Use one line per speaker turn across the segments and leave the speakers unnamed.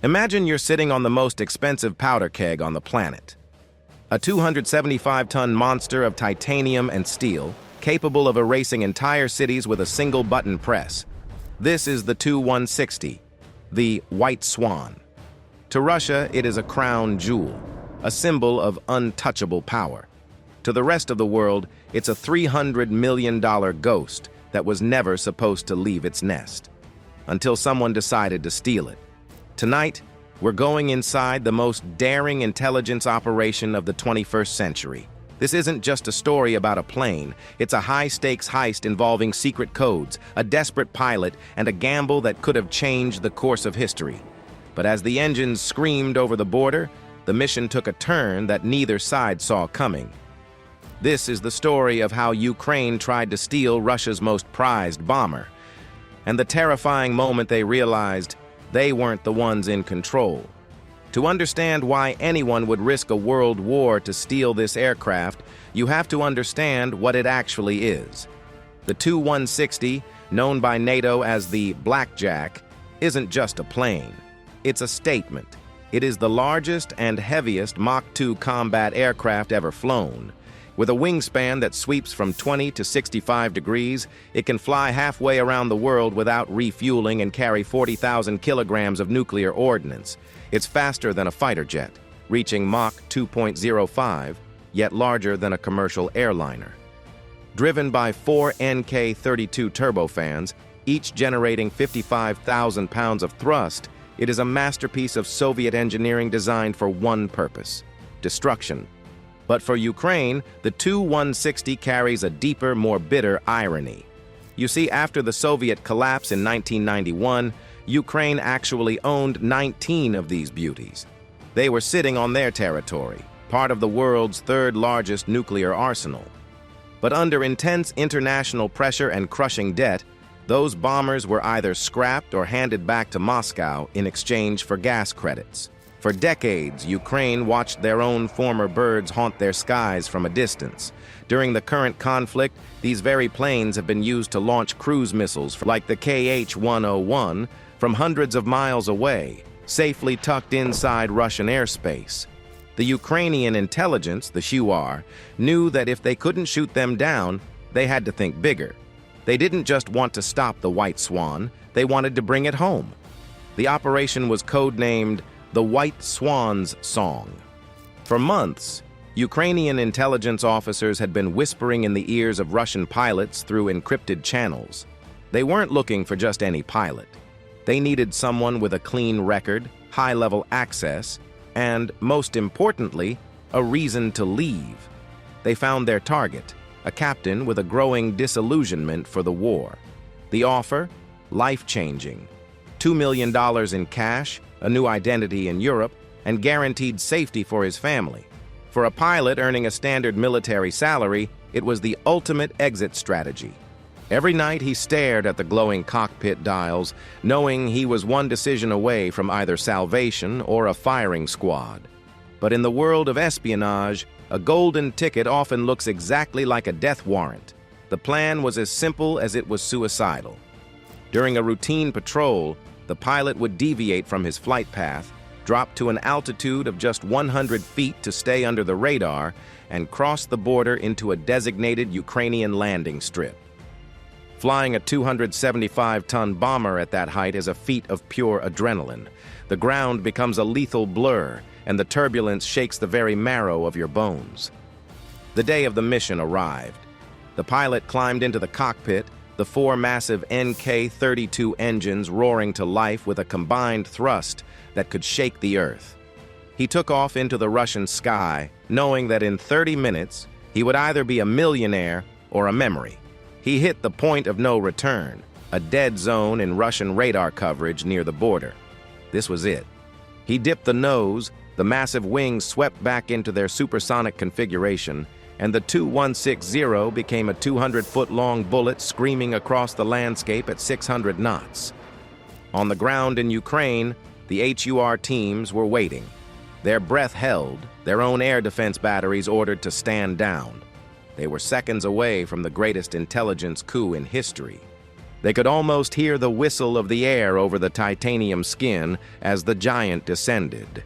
Imagine you're sitting on the most expensive powder keg on the planet. A 275-ton monster of titanium and steel, capable of erasing entire cities with a single button press. This is the Tu-160, the White Swan. To Russia, it is a crown jewel, a symbol of untouchable power. To the rest of the world, it's a $300 million ghost that was never supposed to leave its nest, until someone decided to steal it. Tonight, we're going inside the most daring intelligence operation of the 21st century. This isn't just a story about a plane. It's a high-stakes heist involving secret codes, a desperate pilot, and a gamble that could have changed the course of history. But as the engines screamed over the border, the mission took a turn that neither side saw coming. This is the story of how Ukraine tried to steal Russia's most prized bomber, and the terrifying moment they realized they weren't the ones in control. To understand why anyone would risk a world war to steal this aircraft, you have to understand what it actually is. The Tu-160, known by NATO as the Blackjack, isn't just a plane. It's a statement. It is the largest and heaviest Mach 2 combat aircraft ever flown. With a wingspan that sweeps from 20 to 65 degrees, it can fly halfway around the world without refueling and carry 40,000 kilograms of nuclear ordnance. It's faster than a fighter jet, reaching Mach 2.05, yet larger than a commercial airliner. Driven by 4 NK-32 turbofans, each generating 55,000 pounds of thrust, it is a masterpiece of Soviet engineering designed for one purpose: destruction. But for Ukraine, the Tu-160 carries a deeper, more bitter irony. You see, after the Soviet collapse in 1991, Ukraine actually owned 19 of these beauties. They were sitting on their territory, part of the world's third largest nuclear arsenal. But under intense international pressure and crushing debt, those bombers were either scrapped or handed back to Moscow in exchange for gas credits. For decades, Ukraine watched their own former birds haunt their skies from a distance. During the current conflict, these very planes have been used to launch cruise missiles like the KH-101 from hundreds of miles away, safely tucked inside Russian airspace. The Ukrainian intelligence, the SHUR, knew that if they couldn't shoot them down, they had to think bigger. They didn't just want to stop the White Swan, they wanted to bring it home. The operation was codenamed the White Swan's Song. For months, Ukrainian intelligence officers had been whispering in the ears of Russian pilots through encrypted channels. They weren't looking for just any pilot. They needed someone with a clean record, high-level access, and, most importantly, a reason to leave. They found their target, a captain with a growing disillusionment for the war. The offer? Life-changing. $2 million in cash, a new identity in Europe, and guaranteed safety for his family. For a pilot earning a standard military salary, it was the ultimate exit strategy. Every night he stared at the glowing cockpit dials, knowing he was one decision away from either salvation or a firing squad. But in the world of espionage, a golden ticket often looks exactly like a death warrant. The plan was as simple as it was suicidal. During a routine patrol, the pilot would deviate from his flight path, drop to an altitude of just 100 feet to stay under the radar, and cross the border into a designated Ukrainian landing strip. Flying a 275-ton bomber at that height is a feat of pure adrenaline. The ground becomes a lethal blur, and the turbulence shakes the very marrow of your bones. The day of the mission arrived. The pilot climbed into the cockpit, the 4 massive NK-32 engines roaring to life with a combined thrust that could shake the earth. He took off into the Russian sky, knowing that in 30 minutes, he would either be a millionaire or a memory. He hit the point of no return, a dead zone in Russian radar coverage near the border. This was it. He dipped the nose, the massive wings swept back into their supersonic configuration, and the Tu-160 became a 200-foot-long bullet screaming across the landscape at 600 knots. On the ground in Ukraine, the HUR teams were waiting. Their breath held, their own air defense batteries ordered to stand down. They were seconds away from the greatest intelligence coup in history. They could almost hear the whistle of the air over the titanium skin as the giant descended.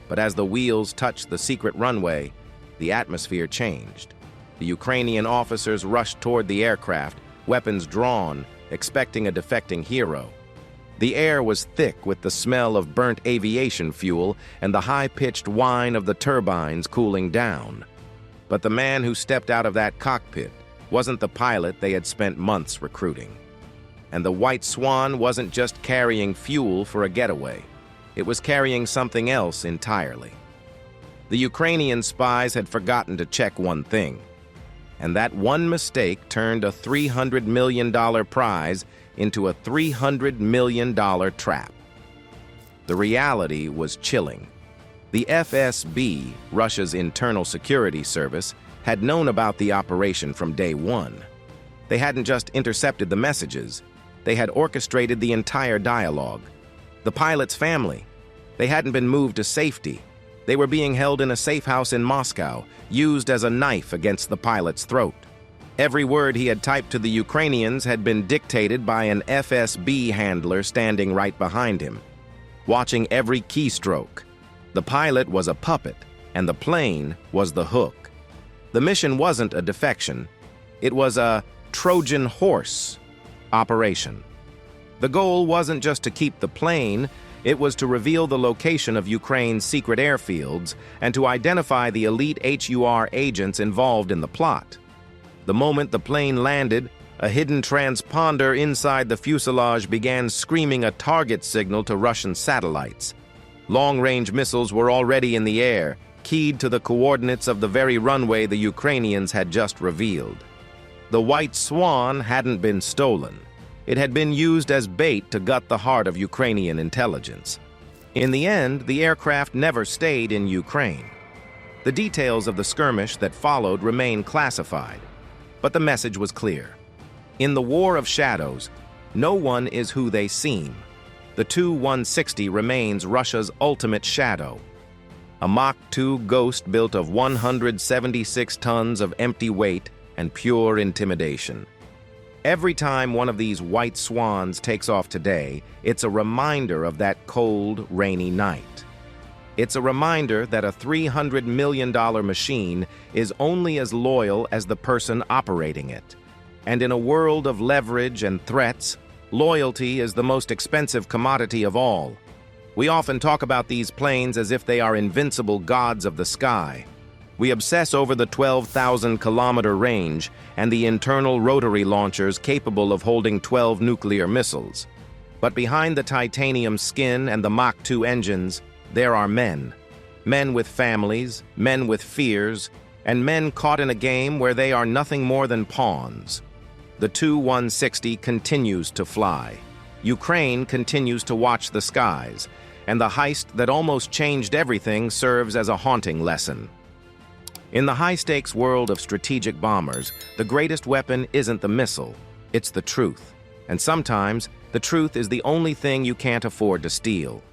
But as the wheels touched the secret runway, the atmosphere changed. The Ukrainian officers rushed toward the aircraft, weapons drawn, expecting a defecting hero. The air was thick with the smell of burnt aviation fuel and the high-pitched whine of the turbines cooling down. But the man who stepped out of that cockpit wasn't the pilot they had spent months recruiting. And the white Swan wasn't just carrying fuel for a getaway. It was carrying something else entirely. The Ukrainian spies had forgotten to check one thing, and that one mistake turned a $300 million prize into a $300 million trap. The reality was chilling. The FSB, Russia's internal security service, had known about the operation from day one. They hadn't just intercepted the messages, they had orchestrated the entire dialogue. The pilot's family, they hadn't been moved to safety. They were being held in a safe house in Moscow, used as a knife against the pilot's throat. Every word he had typed to the Ukrainians had been dictated by an FSB handler standing right behind him, watching every keystroke. The pilot was a puppet, and the plane was the hook. The mission wasn't a defection. It was a Trojan horse operation. The goal wasn't just to keep the plane, it was to reveal the location of Ukraine's secret airfields and to identify the elite HUR agents involved in the plot. The moment the plane landed, a hidden transponder inside the fuselage began screaming a target signal to Russian satellites. Long-range missiles were already in the air, keyed to the coordinates of the very runway the Ukrainians had just revealed. The white Swan hadn't been stolen. It had been used as bait to gut the heart of Ukrainian intelligence. In the end, the aircraft never stayed in Ukraine. The details of the skirmish that followed remain classified, but the message was clear. In the war of shadows, no one is who they seem. The Tu-160 remains Russia's ultimate shadow, a Mach 2 ghost built of 176 tons of empty weight and pure intimidation. Every time one of these white swans takes off today, it's a reminder of that cold, rainy night. It's a reminder that a $300 million machine is only as loyal as the person operating it. And in a world of leverage and threats, loyalty is the most expensive commodity of all. We often talk about these planes as if they are invincible gods of the sky. We obsess over the 12,000-kilometer range and the internal rotary launchers capable of holding 12 nuclear missiles. But behind the titanium skin and the Mach 2 engines, there are men. Men with families, men with fears, and men caught in a game where they are nothing more than pawns. The Tu-160 continues to fly. Ukraine continues to watch the skies, and the heist that almost changed everything serves as a haunting lesson. In the high-stakes world of strategic bombers, the greatest weapon isn't the missile, it's the truth. And sometimes, the truth is the only thing you can't afford to steal.